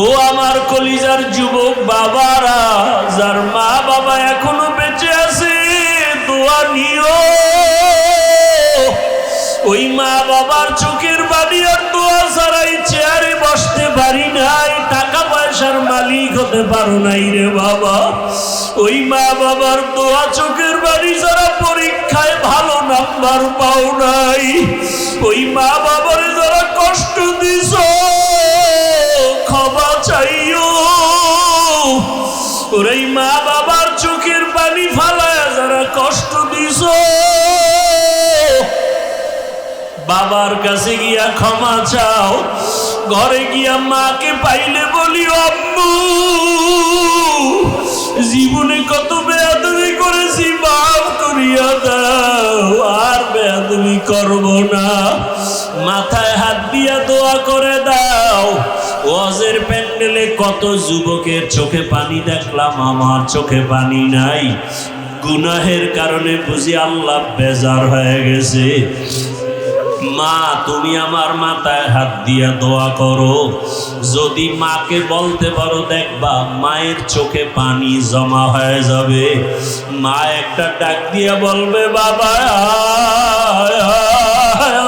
ও আমার কলিজার যুবক বাবারা, যার মা বাবা এখনো বেঁচে আছে, দোয়া নিও। ওই মা বাবার চোখের পানি আর দোয়া ছাড়াই চেয়ারে বসতে পারি নাই, টাকা পয়সার মালিক হতে পারো নাই রে বাবা। ওই মা বাবার দোয়া চোখের পানি ছাড়া পরীক্ষায় ভালো নাম্বার পাও নাই। ওই মা বাবার যারা কষ্ট দিছ, ক্ষমা চাইও। ওই মা বাবার চোখের পানি ফালায় যারা কষ্ট দিছ, বাবার কাছে গিয়া ক্ষমা চাও। ঘরে গিয়া মাকে পাইলে বলিও, আম্মু জীবনে কত বেয়াদবি করেছি, মাফ করিয়া দাও, আর বেয়াদবি করব না। মাথায় হাত দিয়া দোয়া করে দাও। ওয়াজের প্যান্ডেলে কত যুবকের চোখে পানি দেখলাম, আমার চোখে পানি নাই। গুনাহের কারণে বুঝি আল্লাহ বেজার হয়ে গেছে। মা, তুমি আমার মাথায় হাত দিয়া দোয়া করো। যদি মাকে বলতে পারো, দেখবা মায়ের চোখে পানি জমা হয়ে যাবে। মা একটা ডাক দিয়া বলবে, বাবা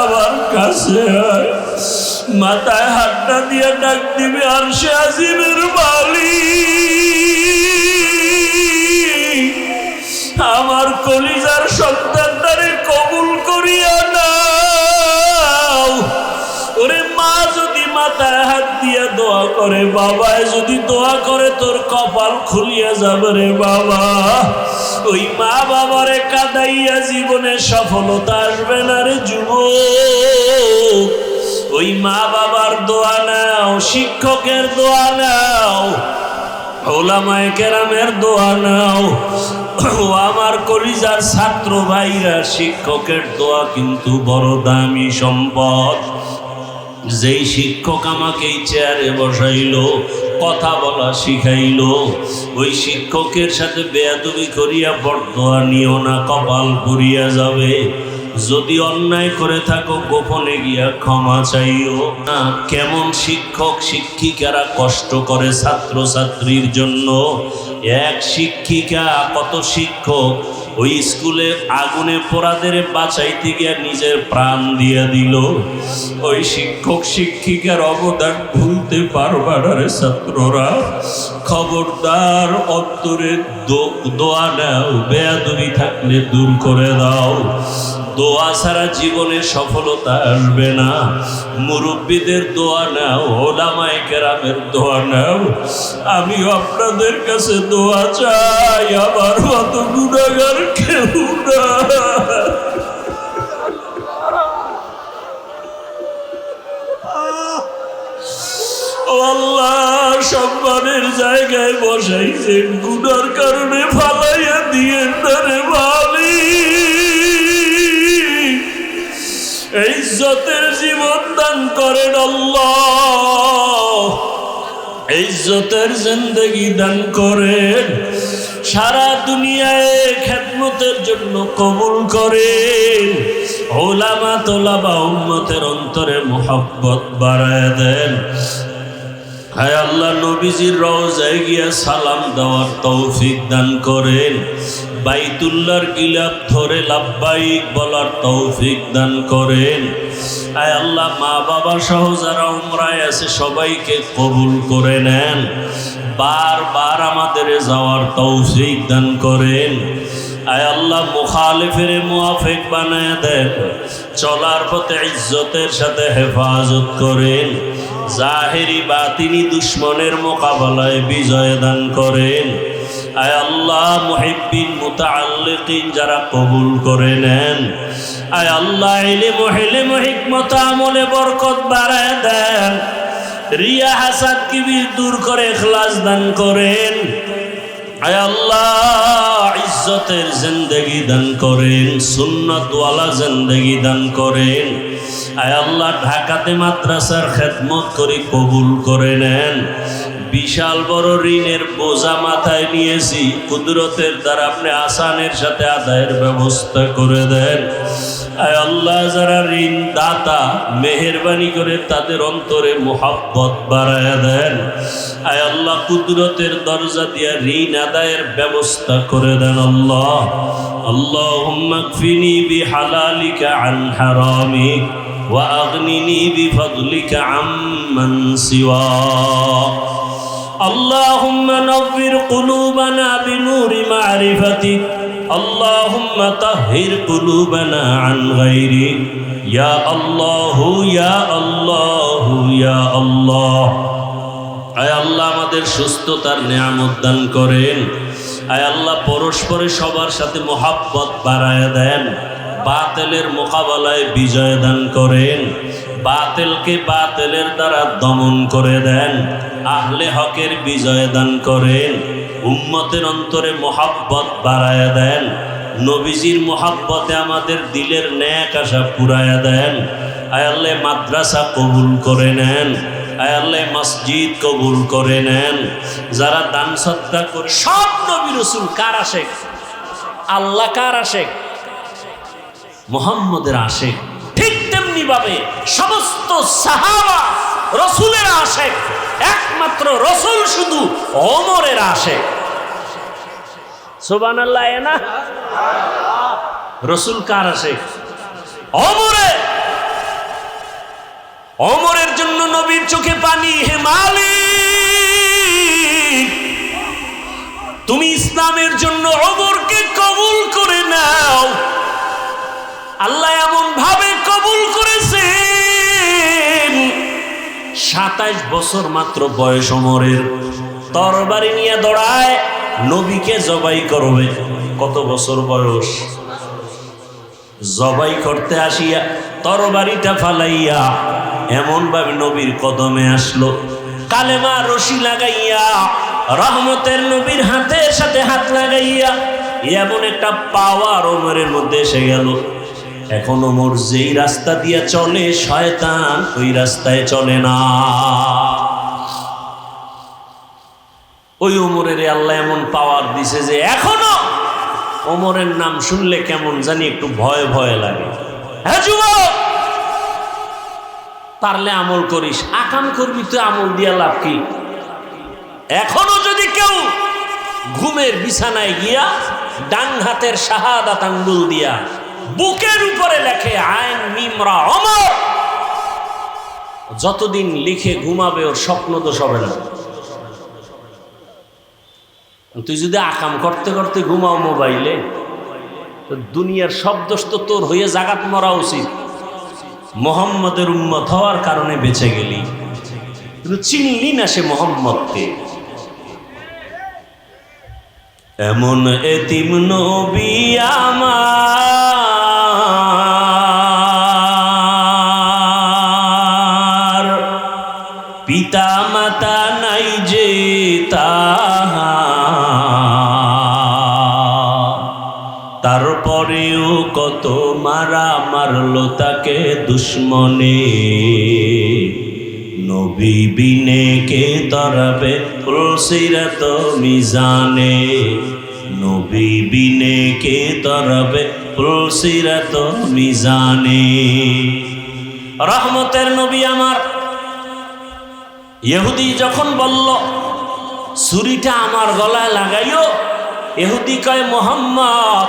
আমার কাছে। মাথায় হাতটা দিয়া ডাক দিবে, আর সে আজিমের মালিক আমার কলিজার সন্তানটারে কবুল করিয়া নাও। ওরে মা যদি মাথায় হাত দিয়া দোয়া করে, বাবায় যদি দোয়া করে, তোর কপাল খুলিয়া যাবে রে বাবা। ওই মা বাবারে কাঁদাইয়া জীবনে সফলতা আসবে না রে যুবক। ওই মা বাবার দোয়া নাও, শিক্ষকের দোয়া নাও, ওলামায়ে কেরামের দোয়া নাও। ও আমার কলিজার ছাত্র ভাইরা, শিক্ষকের দোয়া কিন্তু বড় দামি সম্পদ। যেই শিক্ষক আমাকে এই চেয়ারে বসাইলো, কথা বলা শিখাইলো, ওই শিক্ষকের সাথে বেয়াদবি করিয়া বরদোয়া নিও না, কপাল পুড়িয়া যাবে। যদি অন্যায় করে থাকো, গোপনে গিয়া ক্ষমা চাইও না। কেমন শিক্ষক শিক্ষিকারা কষ্ট করে ছাত্র ছাত্রীর জন্য। এক শিক্ষিকা, কত শিক্ষক ওই স্কুলে আগুনে পোড়াদের বাঁচাইতে গিয়া নিজের প্রাণ দিয়া দিল। ওই শিক্ষক শিক্ষিকার অবদান ভুলতে পারবা না রে ছাত্ররা। খবরদার, অন্তরে দোয়া নাও, বেয়াদবি থাকলে দূর করে দাও। দোয়া ছাড়া জীবনে সফলতা আসবে না। মুরব্বীদের দোয়া নাও, ওলামায়ে কেরামের দোয়া নাও। আমিও আপনাদের কাছে দোয়া চাই, আমার মতো গুনাহগার কেউ না। ও আল্লাহ, সম্মানের জায়গায় বসাইছেন, গুনার কারণে ফালাইয়া দিয়েন না রে মালিক। ইজ্জতের জীবন দান করেন আল্লাহ, ইজ্জতের জিন্দেগি দান করেন। সারা দুনিয়ায় খেদমতের জন্য কবুল করেন। ওলামা তোলাবা উম্মতের অন্তরে মুহাব্বত বাড়ায় দেন। হায় আল্লাহ, নবীজির রওজায় গিয়া সালাম দেওয়ার তৌফিক দান করেন। বাইতুল্লাহর গিলাফ ধরে লাব্বাইক বলার তৌফিক দান করেন। আয় আল্লাহ, মা বাবা সহ যারা উমরায় আছে সবাইকে কবুল করে নেন। বারবার আমাদের যাওয়ার তৌফিক দান করেন। আয় আল্লাহ, মুখালিফের মুআফিক বানায় দেন। চলার পথে ইজ্জতের সাথে হেফাজত করেন। জাহেরি বাতিনি দুশ্মনের মোকাবেলায় বিজয় দান করেন। আয় আল্লাহ, মুহিব্বিন মুতাআল্লিকিন যারা কবুল করে নেন। আয় আল্লাহ, ইলম হিকমত আমলে বরকত বাড়ায় দেন। রিয়া হাসাদ কিবির দূর করে ইখলাস দান করেন। আয় আল্লাহ, ইজ্জতের জিন্দেগি দান করেন, সুন্নাতওয়ালা জিন্দেগি দান করেন। আয় আল্লাহ, ঢাকাতে মাদ্রাসার খেদমত করে কবুল করে নেন। বিশাল বড় ঋণের বোঝা মাথায় নিয়েছি, কুদরতের দ্বারা আপনি আসানের সাথে আদায়ের ব্যবস্থা করে দেন। আয় আল্লাহ, যারা ঋণ দাতা মেহেরবানি করে তাদের অন্তরে মুহাব্বত বাড়ায় দেন। আয় আল্লাহ কুদরতের দরজা দিয়া ঋণ আদায়ের ব্যবস্থা করে দেন আল্লাহ। আল্লাহুম্মা কফিনি বিহালালিকা আন হারামিক ওয়া আগনিনি বিফদলিকা আম্মান সিওয়াক। আল্লাহুম্মা নব্বির কুলুবানা বিনূরি মারিফাতিক। আল্লাহুম্মা তাহহির কুলুবানা আন গায়রিক। ইয়া আল্লাহু ইয়া আল্লাহু ইয়া আল্লাহ। আয় আল্লাহ আমাদের সুস্থতার নিয়ামত দান করেন। আয় আল্লাহ পরস্পরে সবার সাথে মোহাব্বত বাড়ায় দেন। বাতিলের মোকাবেলায় বিজয় দান করেন। বাতিলকে বাতিলের দ্বারা দমন করে দেন। আহলে হকের বিজয় দান করেন। উম্মতের অন্তরে মোহাব্বত বাড়ায় দেন। নবীজির মোহাব্বতে আমাদের দিলের নেক আশা পুরায়া দেন। আয় আল্লাহ মাদ্রাসা কবুল করে নেন। আয় আল্লাহ মসজিদ কবুল করে নেন। যারা দান সদকা করে সব নবী রাসূল কার আশেক? আল্লাহ কার আশেক? মুহাম্মদের আশেক। ঠিক তেমনি ভাবে সমস্ত সাহাবা রাসূলের আশেক। একমাত্র রাসূল শুধু ওমরের আশেক। সুবহানাল্লাহ। না রাসূল কার আশেক? ওমরের। ওমরের জন্য নবীর চোখে পানি। হে মালিক, তুমি ইসলামের জন্য ওমরকে কবুল করে নাও। আল্লাহ এমন ভাবে কবুল করেছেন, 27 বছর মাত্র বয়স ওমরের। তরবারি নিয়ে দৌড়ায়, নবীকে জবাই করবে। কত বছর বয়স? জবাই করতে আসিয়া তরবারিটা ফালাইয়া এমন ভাবে নবীর কদমে আসলো, কালেমা রশি লাগাইয়া রহমতের নবীর হাতের সাথে হাত লাগাইয়া এমন একটা পাওয়ার ওমরের মধ্যে এসে গেল। এখন ওমর যেই রাস্তা দিয়ে চলে, শয়তান ওই রাস্তায় চলে না। ওই ওমরের আল্লাহ এমন পাওয়ার দিছে যে এখনো ওমরের নাম শুনলে কেমন জানি একটু ভয় ভয় লাগে। হ্যাঁ যুবক, পারলে আমল করিস। আকাম করবি তো আমল দিয়া লাভ কি? এখনো যদি কেউ ঘুমের বিছানায় গিয়া ডান হাতের শাহাদাত আঙ্গুল দিয়া বুকের উপরে লেখে আইন মিমরা ওমর, যতদিন লিখে ঘুমাবে ওর স্বপ্ন দোষ হবে না। তুই যদি আকাম করতে করতে ঘুমাও মোবাইলে, তো দুনিয়ার সব দোষ তো তোর হয়ে জাগাত মরা উচিত। মোহাম্মদের উম্মত হওয়ার কারণে বেঁচে গেলি, কিন্তু চিনলি না সে মোহাম্মদকে। এমন এতিম নবী আমার, পিতা মাতা নাই যে তারপরেও কত মারা মারলো তাকে দুশ্মনে। নবী বিনে কে তরাবে পুলসিরাত মিজানে। নবী বিনে কে তরাবে পুলসিরাত মিজানে। রহমতের নবী আমার। ইহুদি যখন বলল ছুরিটা আমার গলায় লাগাইও, ইহুদি কয় মুহাম্মদ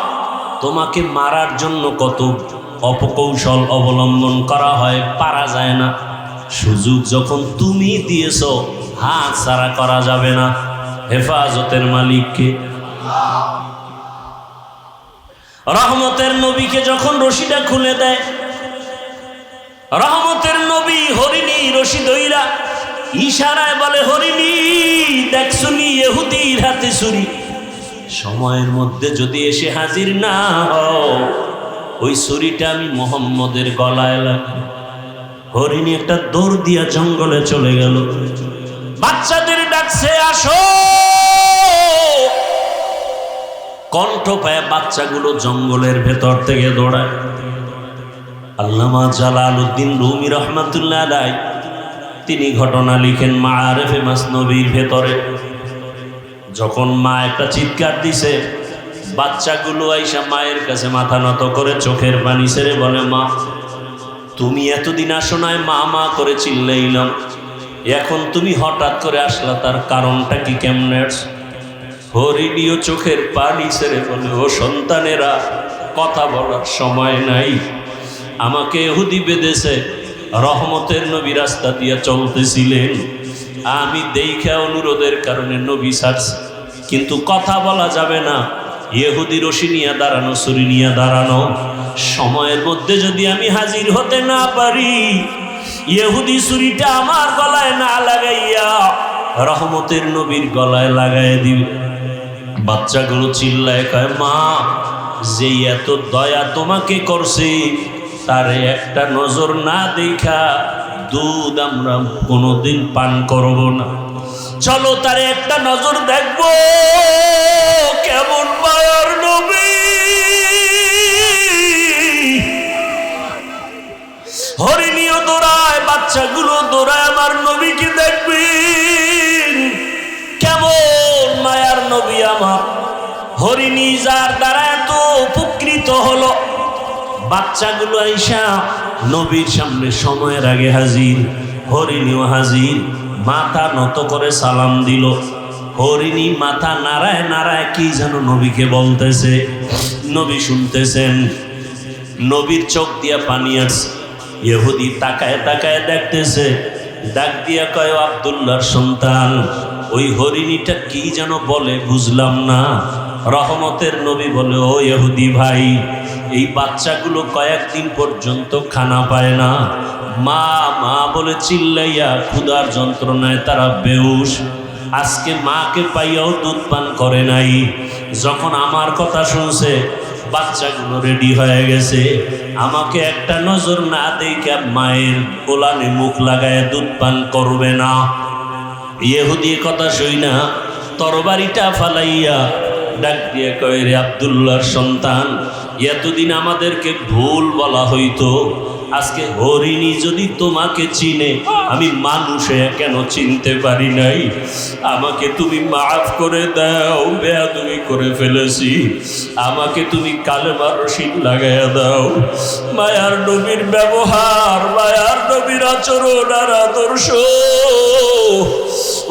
তোমাকে মারার জন্য কত অপকৌশল অবলম্বন করা হয়, পারা যায় না। সুযোগ যখন তুমি দিয়েছো, হাত ছাড়া করা যাবে না। হেফাজতের মালিককে। রহমতের নবীকে যখন রশিটা খুলে দেয়, রহমতের নবী হরিণী রশি দইরা ইশারায় বলে, হরিণী দেখছুনি ইহুদির হাতে ছুরি, সময়ের মধ্যে যদি এসে হাজির না হও, ওই ছুরিটা আমি মুহাম্মদের গলায় লাগবে। হরিণী একটা দৌড় দিয়া জঙ্গলে চলে গেল। বাচ্চাদের ডাকছে, আসো। কণ্ঠ পায় বাচ্চাগুলো জঙ্গলের ভেতর থেকে দৌড়ায়। আল্লামা জালালউদ্দিন রুমি রহমাতুল্লাহ আলাইহি তিনি ঘটনা লিখেন মাআরিফে মাসনবীর ভেতরে। যখন মা একটা চিৎকার দিছে, বাচ্চাগুলো আইসা মায়ের কাছে মাথা নত করে চোখের পানি ছেড়ে বলে, মা তুমি এতদিন আসো নাই, মা মা করে চিল্লাইলাম, এখন তুমি হঠাৎ করে আসলা, তার কারণটা কি, কেমনে? হরিণীও চোখের পানি ছেড়ে বলে, ও সন্তানেরা, কথা বলার সময় নাই। আমাকে ইহুদি বেঁধেছে, রহমতের নবী রাস্তা দিয়ে চলতেছিলেন, আমি দেখা অনুরোধের কারণে নবী ছাড়ছি, কিন্তু কথা বলা যাবে না। ইহুদি রশি নিয়ে দাঁড়ানো, ছুরি নিয়ে দাঁড়ানো, সময়ের মধ্যে যদি আমি হাজির হতে না পারি, ইহুদি ছুরিটা আমার গলায় না লাগাইয়া রহমতের নবীর গলায় লাগাই দিবে। বাচ্চাগুলো চিল্লায় কয়, মা, যে এত দয়া তোমাকে করছে, তারে একটা নজর না দেখা দুধ আমরা কোনোদিন পান করব না, চলো তারে একটা নজর দেখবো কেমন মায়ার নবী। হরিণীও দৌড়ায়, বাচ্চাগুলো দৌড়ায়, আমার নবীকে দেখবেন কেমন মায়ার নবী আমার। হরিণী যার দ্বারা এত উপকৃত হলো, বাচ্চাগুলো আইসা নবীর সামনে সময়ের আগে হাজির, হরিণীও হাজির, মাথা নত করে সালাম দিল। হরিণী মাথা নাড়ায় নাড়ায় কি যেন নবীকে বলতেছে, নবী শুনতেছেন, নবীর চোখ দিয়া পানি আসছে। ইহুদি তাকায় তাকায় দেখতেছে, ডাক দিয়া কয়, আব্দুল্লাহর সন্তান, ওই হরিণীটা কি যেন বলে বুঝলাম না। রহমতের নবী বলে, ও ইহুদি ভাই, এই বাচ্চাগুলো কয়েকদিন পর্যন্ত খানা পায় না, মা মা বলে চিল্লাইয়া ক্ষুধার যন্ত্রণায় তারা বেহুশ, আজকে মাকে পাইয়াও দুধ পান করে নাই। যখন আমার কথা শুনছে, বাচ্চাগুলো রেডি হয়ে গেছে, আমাকে একটা নজর না দেখে মায়ের কোলানে মুখ লাগায় দুধ পান করবে না। ইহুদি কথা শুই না তরবারিটা ফালাইয়া ডাক দিয়ে কয়, রে আব্দুল্লাহর সন্তান, এতদিন আমাদেরকে ভুল বলা হইতো, আজকে হরিণী যদি তোমাকে চিনে, আমি মানুষে কেন চিনতে পারি নাই, আমাকে তুমি মাফ করে দাও, বেয়াদবি করে ফেলেছি, আমাকে তুমি কালেমার রশিদ লাগাইয়া দাও। মায়ার নবীর ব্যবহার, মায়ার নবীর আচরণ আর আদর্শ,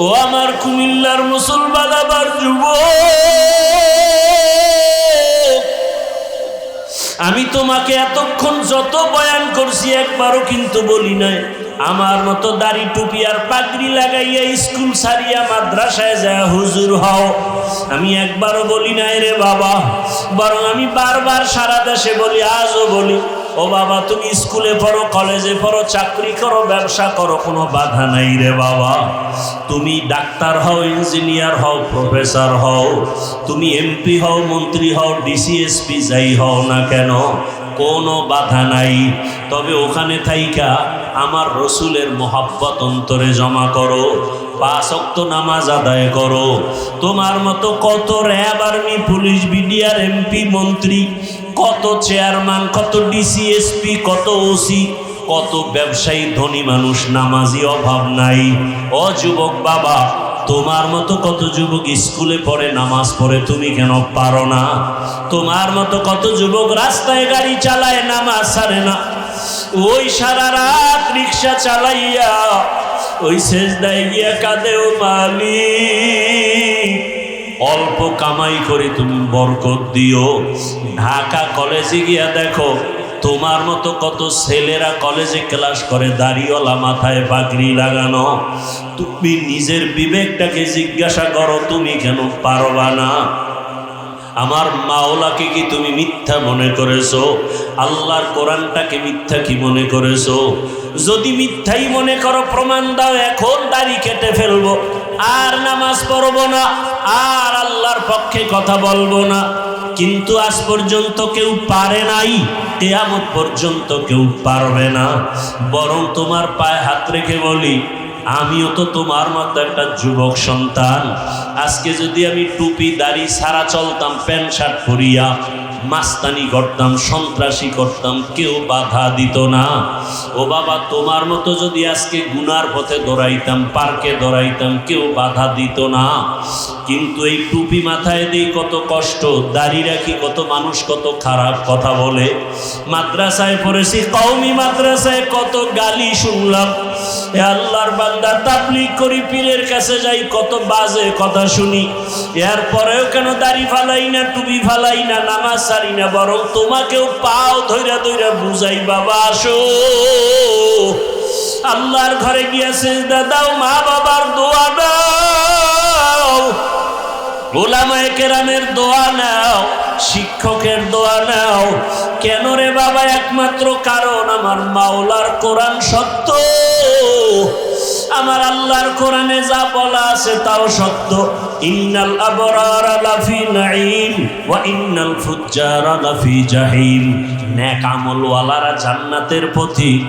ও আমার কুমিল্লার মুসলমান, আমার যুবক, আমি তোমাকে এতক্ষণ যত বয়ান করছি একবারও কিন্তু বলি নাই, আমার মতো দাড়ি টুপি আর পাগড়ি লাগাইয়া স্কুল ছাড়িয়া মাদ্রাসায় যায় হুজুর হও, আমি একবারও বলি নাই রে বাবা। বরং আমি বারবার সারা দেশে বলি, আজও বলি, ও বাবা, তুমি স্কুলে পড়ো, কলেজে পড়ো, চাকরি করো, ব্যবসা করো, কোনো বাধা নাই রে বাবা। তুমি ডাক্তার হও, ইঞ্জিনিয়ার হও, প্রফেসর হও, তুমি এমপি হও, মন্ত্রী হও, ডিসিএসপি যাই হও না কেন, কোনো বাধা নাই। তবে ওখানে থাইকা আমার রসুলের মোহাব্বত অন্তরে জমা করো, 5 ওয়াক্ত নামাজ আদায় করো। তোমার মতো কত RAB, army, police, BDR, MP, মন্ত্রী, কত চেয়ারম্যান, কত ডিসিএসপি, কত ওসি, কত ব্যবসায়ী, ধনী মানুষ, নামাজি অভাব নাই। ও যুবক বাবা, তোমার মতো কত যুবক স্কুলে পড়ে, নামাজ পড়ে, তুমি কেন পারো না? তোমার মতো কত যুবক রাস্তায় গাড়ি চালায়, নামাজ ছাড়ে না, ওই সারা রাত রিক্সা চালাইয়া ওই সেজদায় গিয়া কাঁদেও, মালিক অল্প কামাই করে তুমি বরকত দিও। ঢাকা কলেজে গিয়া দেখো, তোমার মতো কত ছেলেরা কলেজে ক্লাস করে, দাড়িওয়ালা, মাথায় পাগড়ি লাগানো। তুমি নিজের বিবেকটাকে জিজ্ঞাসা করো, তুমি কেন পারবা না? আমার মাওলাকে কি তুমি মিথ্যা মনে করেছো? আল্লাহর কোরআনটাকে মিথ্যা কি মনে করেছো? যদি মিথ্যাই মনে করো, প্রমাণ দাও, এখন দাড়ি কেটে ফেলবো, আর নামাজ পড়বো না, আর আল্লাহর পক্ষে কথা বলবো না। কিন্তু আজ পর্যন্ত কেউ পারে নাই, কিয়ামত পর্যন্ত কেউ পারবে না। বরং তোমার পায়ে হাত রেখে বলি, আমিও তো তোমার মতো একটা যুবক সন্তান। আজকে যদি আমি টুপি দাড়ি ছাড়া চলতাম, প্যান্ট শার্ট পরিয়া মাস্তানি করতাম, সন্ত্রাসী করতাম, কেউ বাধা দিত না। ও বাবা, তোমার মতো যদি আজকে গুনার পথে দৌড়াইতাম, পার্কে দৌড়াইতাম, কেউ বাধা দিত না। কিন্তু এই টুপি মাথায় দিই কত কষ্ট, দাড়ি রাখি কত মানুষ কত খারাপ কথা বলে। মাদ্রাসায় পড়েছি, কওমি মাদ্রাসায় কত গালি শুনলাম, এ আল্লাহর বান্দা, তাবলীগ করি, পীরের কাছে যাই, কত বাজে কথা শুনি, এরপরেও কেন দাড়ি ফালাই না, টুপি ফালাই না, নামাজ ছাড়ি না, বরং তোমাকেও পাও ধইরা ধইরা বুঝাই, বাবা আসো আল্লাহর ঘরে গিয়া সিজদা দাও, মা বাবার দোয়া নাও, উলামায়ে কেরামের দোয়া নাও, শিক্ষকের দোয়া নাও। কেন রে বাবা? একমাত্র কারণ আমার মাওলার কোরআন সত্য, আমার আল্লাহর কোরআনে যা বলা আছে তাও সত্য। ইন্নাল আবরারা লাফি নাঈম ওয়া ইন্নাল ফুজ্জারা লাফি জাহিম। নেক আমলওয়ালারা জান্নাতের পথিক,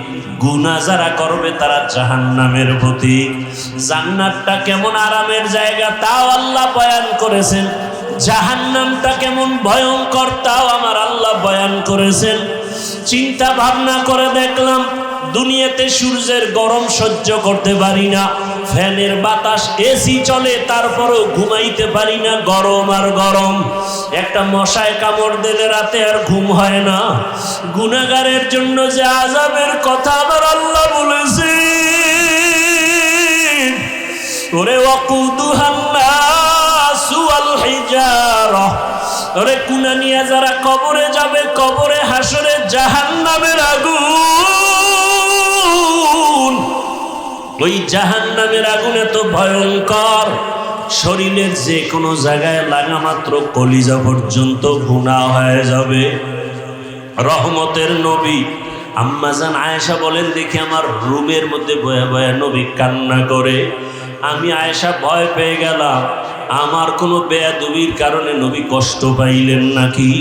গুনাহ যারা করবে তারা জাহান্নামের পথিক। জান্নাতটা কেমন আরামের জায়গা তাও আল্লাহ বয়ান করেছেন, জাহান্নামটা কেমন ভয়ঙ্কর তাও আমার আল্লাহ বয়ান করেছেন। চিন্তা ভাবনা করে দেখলাম, দুনিয়াতে সূর্যের গরম সহ্য করতে পারি না, ফ্যানের বাতাস এসি চলে তারপরও ঘুমাইতে পারি না, গরম আর গরম। একটা মশায় কামড় দিলে রাতে আর ঘুম হয় না। গুনাহগারের জন্য যে আযাবের কথা আমার আল্লাহ বলেছে, ওরে ওয়াকুদুহান নাসু ওয়াল হিজারা, ওরে কুনা নিয়ে যারা কবরে যাবে, কবরে হাসরে জাহান্নামের আগুন, ওই জাহান্নামের আগুন এত ভয়ঙ্কর, শরীরের যে কোনো জায়গায় লাগা মাত্র কলিজা পর্যন্ত গুনাহ হয়ে যাবে। রহমতের নবী আম্মাজান আয়েশা বলেন, দেখি আমার রুমের মধ্যে বয়া বয়া নবী কান্না করে। আমি আয়েশা ভয় পেয়ে গেলাম, আমার কোনো বেয়াদবির কারণে নবী কষ্ট পাইলেন নাকি।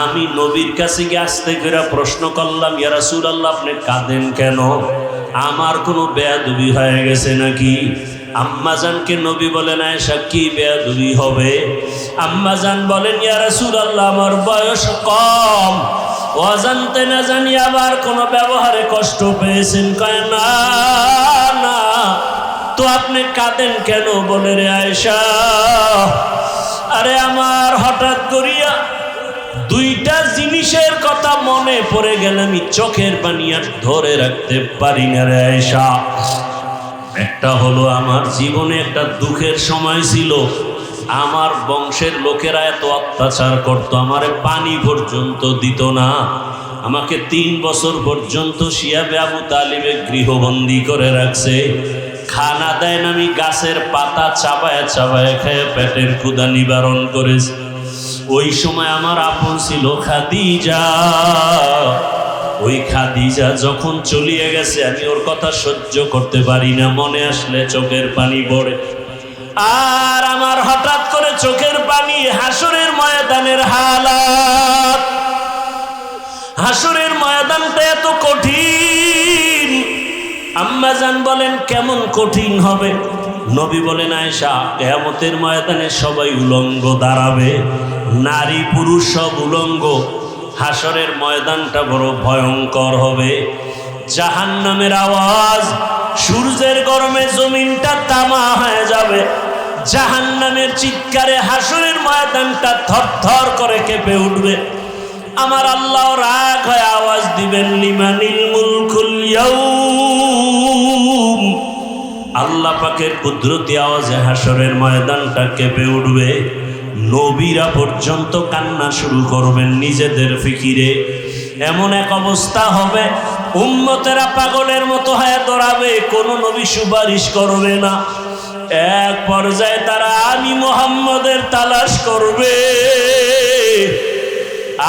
আমি নবীর কাছে গিয়ে আস্তে করে প্রশ্ন করলাম, ইয়া রাসূলুল্লাহ আপনি কাঁদেন কেন? আমার কোনো বেয়াদবি হয়ে গেছে নাকি? আম্মাজানকে নবী বলেন, আয়েশা কি বেয়াদবি হবে? আম্মাজান বলেন, ইয়া রাসূলুল্লাহ আমার বয়স কম, অজান্তে না জানি আবার কোনো ব্যবহারে কষ্ট পেয়েছেন। কয় না না, তো আপনি কাঁদেন কেন? বলে, রে আয়েশা, আরে আমার হঠাৎ করিয়া দুইটা জিনিসের কথা মনে পড়ে গেলে আমি চোখের পানি আর ধরে রাখতে পারি না রে আয়েশা। একটা হলো, আমার জীবনে একটা দুঃখের সময় ছিল, আমার বংশের লোকেরা এত অত্যাচার করত, আমারে পানি পর্যন্ত দিত না, আমাকে 3 বছর পর্যন্ত শিয়াবে আবু তালিবে গৃহবন্দী করে রাখছে, খানা দেয় না, আমি গাছের পাতা চাবায় চাবায় খেয়ে পেটের ক্ষুধা নিবারণ করেছি। ওই সময় আমার আপন ছিল খাদিজা, ওই খাদিজা যখন চলিয়ে গেছে আমি ওর কথা সহ্য করতে পারি না, মনে আসলে চোখের পানি পড়ে। আর আমার হঠাৎ করে চোখের পানি, হাসরের ময়দানের হালাত, হাসরের ময়দানটা এত কঠিন। আম্মাজান বলেন, কেমন কঠিন হবে? নবী বলেন, আয়েশা কিয়ামতের ময়দানে সবাই উলঙ্গ দাঁড়াবে, নারী পুরুষ সব উলঙ্গ, হাসরের ময়দানটা বড় ভয়ঙ্কর হবে। জাহান্নামের আওয়াজ, সূর্যের গরমে জমিনটা তামা হয়ে যাবে, জাহান্নামের চিৎকারে হাসরের ময়দানটা থরথর করে কেঁপে উঠবে। আমার আল্লাহ রাগ হয়ে আওয়াজ দিবেন, লিমানিল মুলকুল ইয়াউম। আল্লাহ পাকের কুদরতি আওয়াজে হাসরের ময়দানটা কেঁপে উঠবে। নবীরা পর্যন্ত কান্না শুরু করবেন নিজেদের ফিকিরে। এমন এক অবস্থা হবে, উম্মতেরা পাগলের মতো হয়ে দৌড়াবে, কোনো নবী সুপারিশ করবে না। এক পর্যায়ে তারা আমি মুহাম্মদের তালাশ করবে,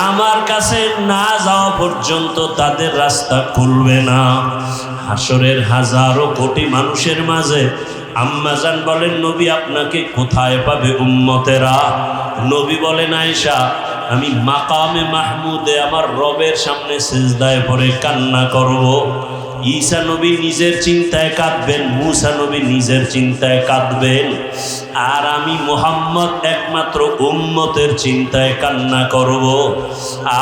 আমার কাছে না যাওয়া পর্যন্ত তাদের রাস্তা খুলবে না। হাসরের হাজারো কোটি মানুষের মাঝে আম্মাজান বলেন, নবী আপনাকে কোথায় পাবে উম্মতেরা? নবী বলেন, আয়েশা আমি মাকামে মাহমুদে আমার রবের সামনে সিজদায় পড়ে কান্না করব। ঈসা নবী নিজের চিন্তায় কাঁদবেন, মুসা নবী নিজের চিন্তায় কাঁদবেন, আর আমি মুহাম্মদ একমাত্র উম্মতের চিন্তায় কান্না করব।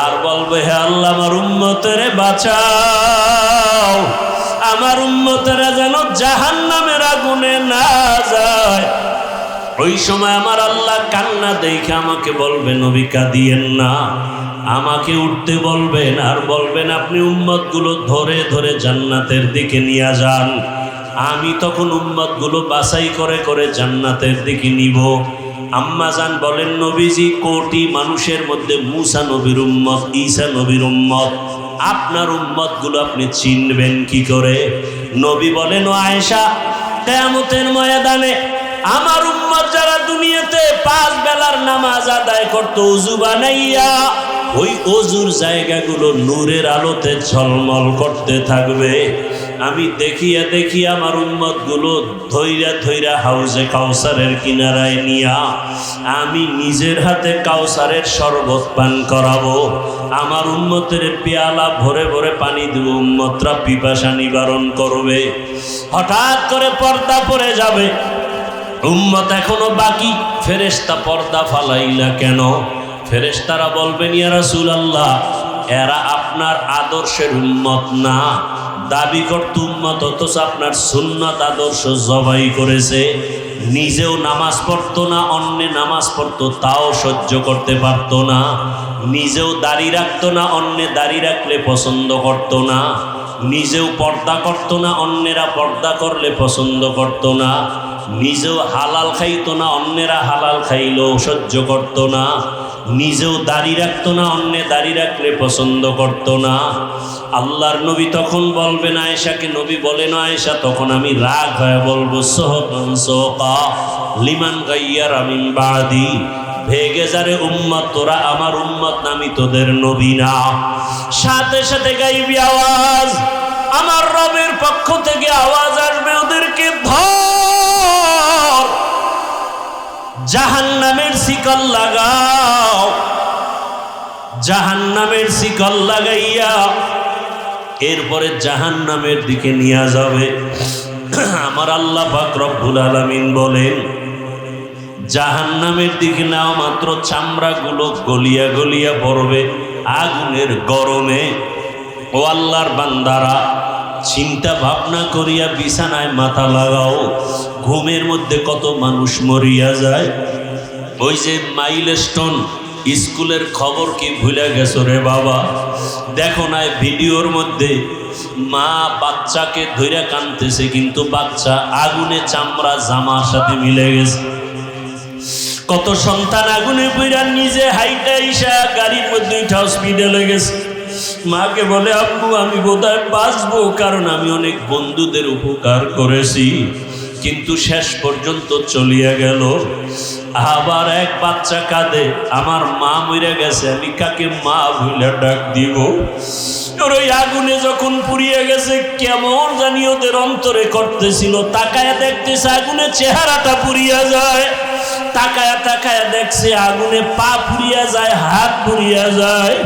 আর বলবে, হে আল্লাহ আমার উম্মতেরে বাঁচাও, আমার উম্মতেরা যেন জাহান্নামের আগুনে না যায়। ওই সময় আমার আল্লাহ কান্না দেখে আমাকে বলবে নবী কাঁদিয়েন না, আমাকে উঠতে বলবেন আর বলবেন আপনি উম্মতগুলো ধরে ধরে জান্নাতের দিকে নিয়ে যান। আমি তখন উম্মতগুলো বাছাই করে করে জান্নাতের দিকে নিব। আম্মা জান বলেন নবীজি কোটি মানুষের মধ্যে মুসা নবীর উম্মত, ঈসা নবীর উম্মত, আপনার উম্মতগুলো আপনি চিনবেন কি করে? নবী বলেন ও আয়েশা, কিয়ামতের ময়দানে আমার উম্মত যারা দুনিয়াতে 5 বেলার নামাজ আদায় করত ওযু বানাইয়া, ওই ওযুর জায়গাগুলো নূরের আলোতে ঝলমল করতে থাকবে। আমি দেখিয়া দেখিয়া আমার উম্মতগুলো ধৈরা ধৈরা হাউজে কাউসারের কিনারায় নিয়া আমি নিজের হাতে কাউসারের শরবত পান করাবো। আমার উম্মতের পেয়ালা ভরে ভরে পানি দেব, উম্মতরা পিপাসা নিবারণ করবে। হঠাৎ করে পর্দা পড়ে যাবে, উম্মত এখনো বাকি, ফেরেশতা পর্দা ফালাইলা কেন? ফেরেশতারা বলবেন ইয়া রাসূলুল্লাহ, এরা আপনার আদর্শের উম্মত না, দাবি করত উম্মত, অথচ আপনার সুন্নাত আদর্শ জবাই করেছে। নিজেও নামাজ পড়তো না, অন্যে নামাজ পড়তো তাও সহ্য করতে পারতো না। নিজেও দাড়ি রাখতো না, অন্যে দাড়ি রাখলে পছন্দ করতো না। নিজেও পর্দা করতো না, অন্যেরা পর্দা করলে পছন্দ করতো না। নিজেও হালাল খাইতো না, অন্যেরা হালাল খাইলেও সহ্য করতো না। নিজেও দাড়ি রাখতো না, অন্যে দাড়ি রাখলে পছন্দ করতো না। আল্লাহর নবী তখন বলবেন আয়েশাকে, নবী বলেন আয়েশা, তখন আমি রাগ হয়ে বলবো সোহকান সোহকা লিমান গাইয়ারা মিন বাদি, ভেগে যারে উম্মত, তোরা আমার উম্মত না, আমি তোদের নবী না। সাথে সাথে গাইবি আওয়াজ, আমার রবের পক্ষ থেকে আওয়াজ আসবে, ওদেরকে ধর, জাহান্নামের শিকল লাগাও। জাহান্নামের শিকল লাগাইয়া এরপরে জাহান্নামের দিকে নিয়ে যাবে। আমার আল্লাহ পাক রব্বুল আলামিন বলেন, জাহান্নামের দিকে নেওয়া মাত্র চামড়াগুলো গলিয়া গলিয়া পড়বে আগুনের গরমে। ও আল্লাহর বান্দারা, চিন্তা ভাবনা করিয়া বিছানায় মাথা লাগাও। ঘুমের মধ্যে কত মানুষ মরিয়া যায়। ওই যে মাইলস্টোন স্কুলের খবর কি ভুলে গেছো রে বাবা? দেখো না ভিডিওর মধ্যে মা বাচ্চাকে ধইরা কাঁদতেছে, কিন্তু বাচ্চা আগুনে চামড়া জামার সাথে মিলে গেছে। কত সন্তান আগুনে পুইরা নিজে হাইটা ইসা গাড়ির মধ্যে উঠা হসপিটালে গেছে। মাকে বলে আব্বু আমি বোধহয় বাঁচবো, কারণ আমি অনেক বন্ধুদের উপকার করেছি, কিন্তু শেষ পর্যন্ত চলিয়া গেল। আবার এক বাচ্চা কাঁদে, আমার মা মরে গেছে, আমি কাকে মা ভুলে ডাক দিব? ওই আগুনে যখন পুড়িয়ে গেছে কেমন জানি ওদের অন্তরে করতেছিল। তাকায়া দেখতেছে আগুনে চেহারাটা পুড়িয়া যায়, তাকায়া তাকায়া দেখছে আগুনে পা পুড়িয়া যায়, হাত পুড়িয়া যায়।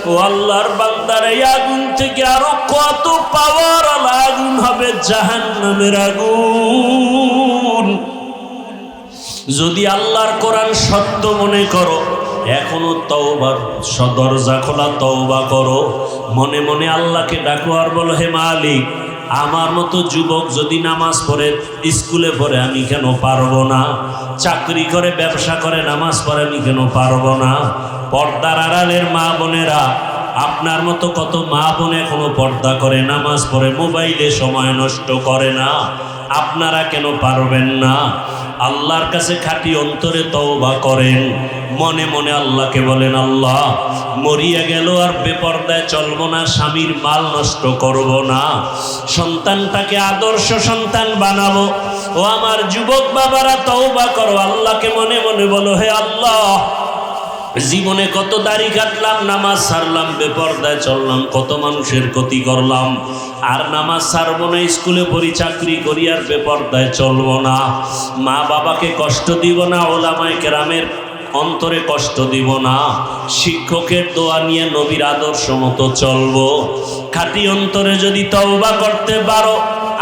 ও আল্লাহর বান্দার, এই আগুন থেকে আরো কত পাওয়ার আগুন হবে, জাহান্নামের আগুন। যদি আল্লাহর কোরআন সত্য মনে করো, এখনো তওবার দরজা খোলা, তওবা করো। মনে মনে আল্লাহকে ডাকো আর বলো, হে মালিক, আমার মতো যুবক যদি নামাজ পড়ে, স্কুলে পড়ে, আমি কেন পারবো না? চাকরি করে, ব্যবসা করে, নামাজ পড়ে, আমি কেন পারবো না? পর্দার আড়ালের মা বোনেরা, আপনার মতো কত মা বোন এখনো পর্দা করে, নামাজ পড়ে, মোবাইলে সময় নষ্ট করে না। আপনারা কেন পারবেন না? আল্লাহর কাছে খাঁটি অন্তরে তওবা করেন। মনে মনে আল্লাহকে বলেন, আল্লাহ মরিয়া গেল আর বেপর্দায় চলবো না, স্বামীর মাল নষ্ট করব না, সন্তানটাকে আদর্শ সন্তান বানাবো। ও আমার যুবক বাবারা, তওবা করো। আল্লাহকে মনে মনে বলো, হে আল্লাহ, জীবনে কত দাড়ি কাটলাম, নামাজ ছাড়লাম, বেপর্দায় চললাম, কত মানুষের ক্ষতি করলাম, আর নামাজ ছাড়বো না, স্কুলে পড়ি, চাকরি করি, আর বেপর্দায় চলবো না, মা বাবাকে কষ্ট দিব না, ওলামায়ে কেরামের অন্তরে কষ্ট দিব না, শিক্ষকের দোয়া নিয়ে নবীর আদর্শ মতো চলবো। খাঁটি অন্তরে যদি তওবা করতে পারো,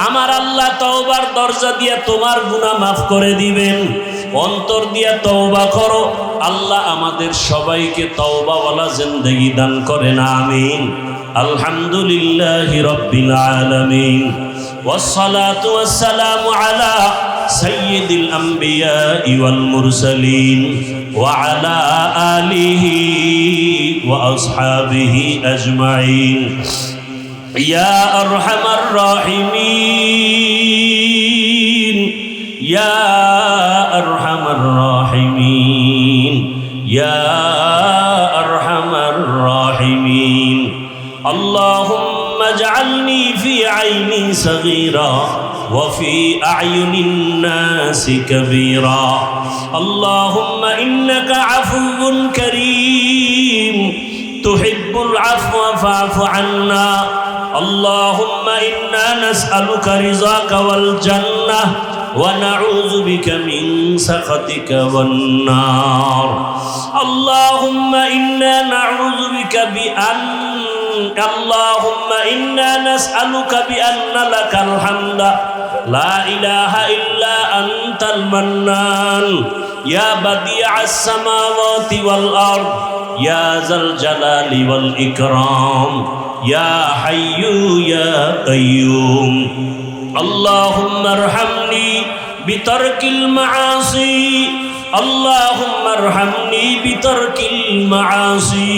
আমার আল্লাহ তওবার দরজা দিয়ে তোমার গুনাহ মাফ করে দিবেন। অন্তর দিয়া তওবা করো, আল্লাহ আমাদের সবাইকে তওবাওয়ালা জিন্দেগি দান করেন, আমিন। আলহামদুলিল্লাহি রাব্বিল আলামিন, ওয়াসসালাতু ওয়াসসালামু আলা সাইয়্যিদিল আম্বিয়াই ওয়াল মুরসালিন ওয়া আলা আলিহি ওয়া আসহাবিহি আজমাইন ইয়া আরহামার রাহিমিন ইয়া আরহামার রাহিমিন ইয়া আরহামার রাহিমিন আল্লাহুম্মা ইজআলনি ফি আইনি সগীরা ওয়া ফি আ'য়ুনিন নাসি কাবীরা আল্লাহুম্মা ইন্নাকা আফুউন কারীম তুহিব্বুল আফওয়া ফা'ফু আন্না আল্লাহুম্মা ইন্না নাসআলুকা রিযাকা ওয়াল জান্নাহ ওয়া নাউযু বিকা মিন সাখাতিকা ওয়ান নার আল্লাহুম্মা ইন্না নাউযু বিকা আল্লাহুম্মা ইন্না নাসআলুকা বিআন্না লাকাল হামদা লা ইলাহা ইল্লা আনতাল মান্নান ইয়া বাদিআস সামাওয়াতি ওয়াল আরদ ইয়া যাল জালালি ওয়াল ইকরাম ইয়া হাইয়্যু ইয়া কাইয়্যুম আল্লাহুম্মা আরহামনি বিতারকিল মাআসি আল্লাহুম্মা আরহামনি বিতারকিল মাআসি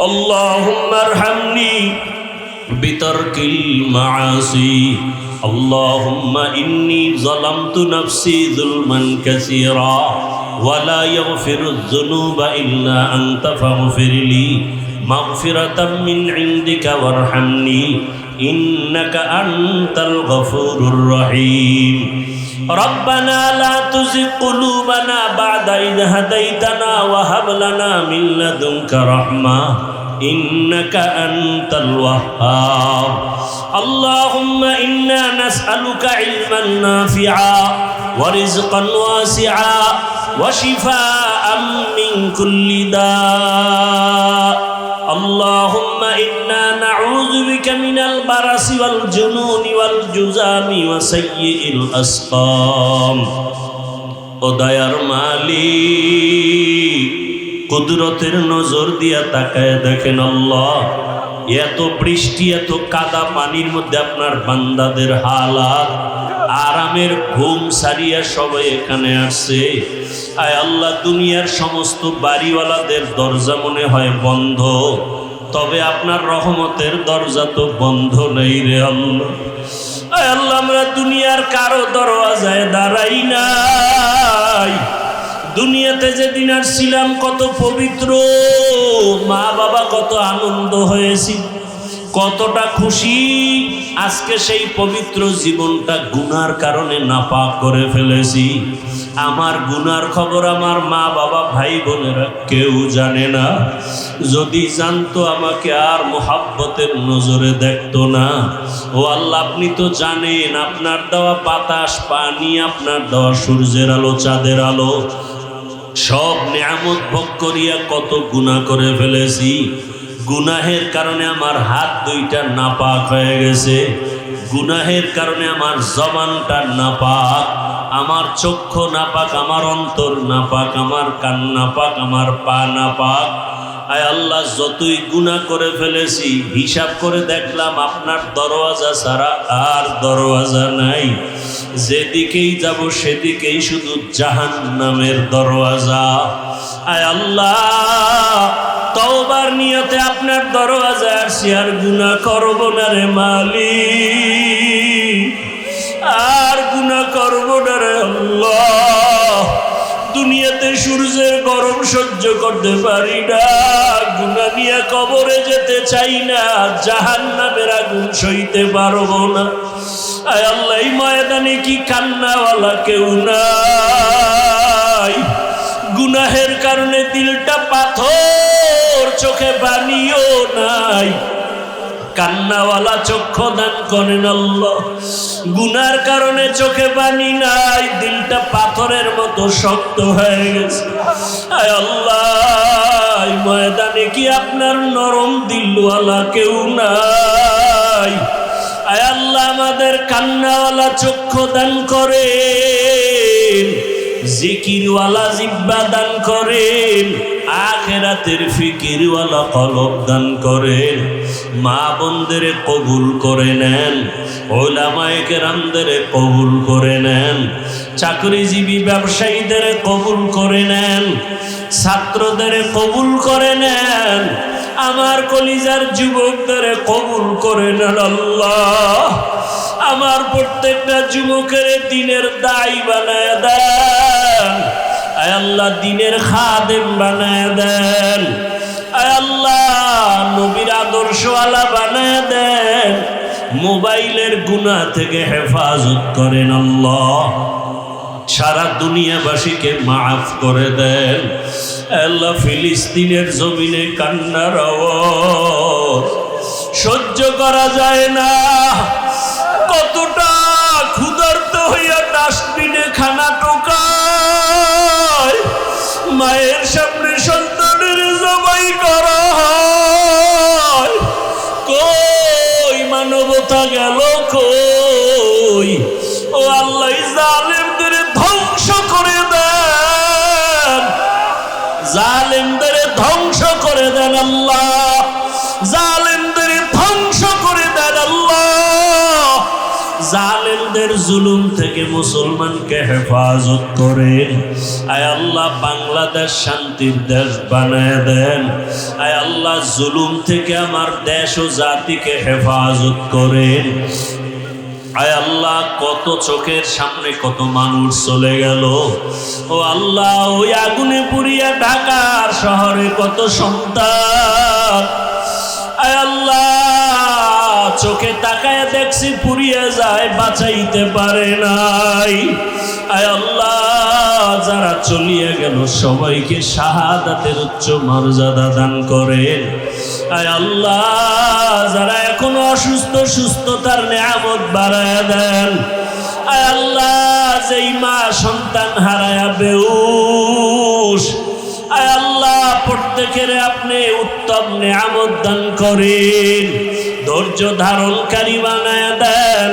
اللهم ارحمني بترك المعاصي اللهم إني ظلمت نفسي ظلما كثيرا ولا يغفر الذنوب إلا أنت فاغفر لي مغفرة من عندك وارحمني إنك أنت الغفور الرحيم ربنا لا تزغ قلوبنا بعد إذ هديتنا وهب لنا من لدنك رحمة إنك أنت الوهاب اللهم إنا نسألك علما نافعا ورزقا واسعا وشفاء من كل داء اللهم إنا نعوذ بك من البرص والجنون والجذام وسيء الأسقام ও দয়ার মালিক কুদরতের নজর দিয়া তাকায় দেখেন আল্লাহ এত বৃষ্টি এত কাদা পানির মধ্যে আপনার বান্দাদের হালাত আরামের ঘুম সারিয়া সবাই এখানে আসছে আয় আল্লাহ দুনিয়ার সমস্ত বাড়িওয়ালাদের দরজা মনে হয় বন্ধ তবে আপনার রহমতের দরজা তো বন্ধ নেই রে আল্লাহ আয় আল্লাহ আমরা দুনিয়ার কারো দরওয়াজায় দাঁড়াই নাই দুনিয়াতে যেদিন আসছিলাম কত পবিত্র মা বাবা কত আনন্দ হয়েছি কতটা খুশি আজকে সেই পবিত্র জীবনটা গুনার কারণে নাপাক করে ফেলেছি আমার গুনার খবর আমার মা বাবা ভাই বোনেরা কেউ জানে না যদি জানতো আমাকে আর মোহাব্বতের নজরে দেখতো না ও আল্লাহ আপনি তো জানেন আপনার দেওয়া বাতাস পানি আপনার দেওয়া সূর্যের আলো চাঁদের আলো সব নিয়ামত ভোগ করিয়া কত গুনাহ করে ফেলেছি গুনাহের কারণে আমার হাত দুইটা নাপাক হয়ে গেছে গুনাহের কারণে আমার জবানটা নাপাক আমার চক্ষু নাপাক আমার অন্তর নাপাক আমার কান নাপাক আমার পা নাপাক আয় আল্লাহ যতই গুনাহ করে ফেলেছি হিসাব করে দেখলাম আপনার দরওয়াজা ছাড়া আর দরওয়াজা নাই যেদিকেই যাব সেদিকেই শুধু জাহান্নামের দরওয়াজা আয় আল্লাহ তওবার নিয়তে আপনার দরওয়াজায় আসি আর গুনাহ করব না রে মালিক আর গুনাহ করব না রে আল্লাহ দুনিয়াতে সূর্যের গরম সহ্য করতে পারি না গুনাহ নিয়ে কবরে যেতে চাই না জাহান্নামের আগুন সইতে পারবো না আয় আল্লাহ এই ময়দানে কি কান্নাওয়ালা কেউ নাই গুনাহের কারণে দিলটা পাথর চোখে পানিও নাই কান্নাওয়ালা চক্ষু দান করেন আল্লাহ গুনার কারণে চোখে পানি নাই দিলটা পাথরের মতো শক্ত হয়ে গেছে আয় আল্লাহ ময়দানে কি আপনার নরম দিলওয়ালা কেউ নাই আয় আল্লাহ আমাদের কান্নাওয়ালা চক্ষু দান করেন জিকিরওয়ালা জিহ্বা দান করেন আখিরাতের ফিকিরওয়ালা কলব দান করেন মা বোনদের কবুল করে নেন, উলামায়ে কেরামদের কবুল করে নেন, চাকরিজীবী ব্যবসায়ীদের কবুল করে নেন, ছাত্রদের কবুল করে নেন, আমার কলিজার যুবকদের কবুল করে নেন আল্লাহ। আমার প্রত্যেকটা যুবকের দিনের দায়ী বানায় দেন, আয় আল্লাহ দিনের খাদেম বানায় দেন, আয় আল্লাহ নবীর আদর্শওয়ালা বানায় দেন, মোবাইলের গুনাহ থেকে হেফাজত করেন আল্লাহ, সারা দুনিয়াবাসীকে মাফ করে দেন আল্লাহ। ফিলিস্তিনের জমিনে কান্নার আওয়াজ সহ্য করা যায় না, কতটা ক্ষুধার্ত হইয়া ডাস্টবিনে খানা টোকায়, মায়ের সামনে সন্তানের জবাই করা হয়, কই মানবতা গেল কই? ও আল্লাহ জালেমদের ধ্বংস করে দেন, জালেমদের ধ্বংস করে দেন আল্লাহ, জালেমদের ধ্বংস করে দেন আল্লাহ, জালেমদের জুলুম থেকে মুসলমানকে হেফাজত করেন। আয় আল্লাহ বাংলাদেশ শান্তির দেশ বানায় দেন, আয় আল্লাহ জুলুম থেকে আমার দেশ ও জাতিকে হেফাজত করেন। আয় আল্লাহ কত চোখের সামনে কত মানুষ চলে গেল, ও আল্লাহ ওই আগুনে পুড়িয়া ঢাকার শহরে কত সন্তান, আয় আল্লাহ চোখে তাকায় দেখছি পুড়িয়া যায়, বাঁচাইতে পারে নাই। আয় আল্লাহ যারা চলিয়া গেল সবাইকে শাহাদাতের উচ্চ মর্যাদা দান করেন। আয় আল্লাহ যারা এখনো অসুস্থ সুস্থতার নেয়ামত বাড়ায় দেন। আয় আল্লাহ যেই মা সন্তান হারায়া বেউস, আয় আল্লাহ প্রত্যেকের আপনি উত্তম নেয়ামত দান করেন, ধৈর্য ধারণকারী বানায় দেন।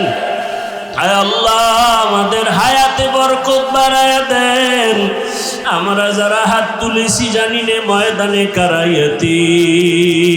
আয় আল্লাহ আমাদের হায়াতে বরকত বাড়ায় দেন। আমরা যারা হাত তুলেছি জানি নে ময়দানে কারাইয়াতি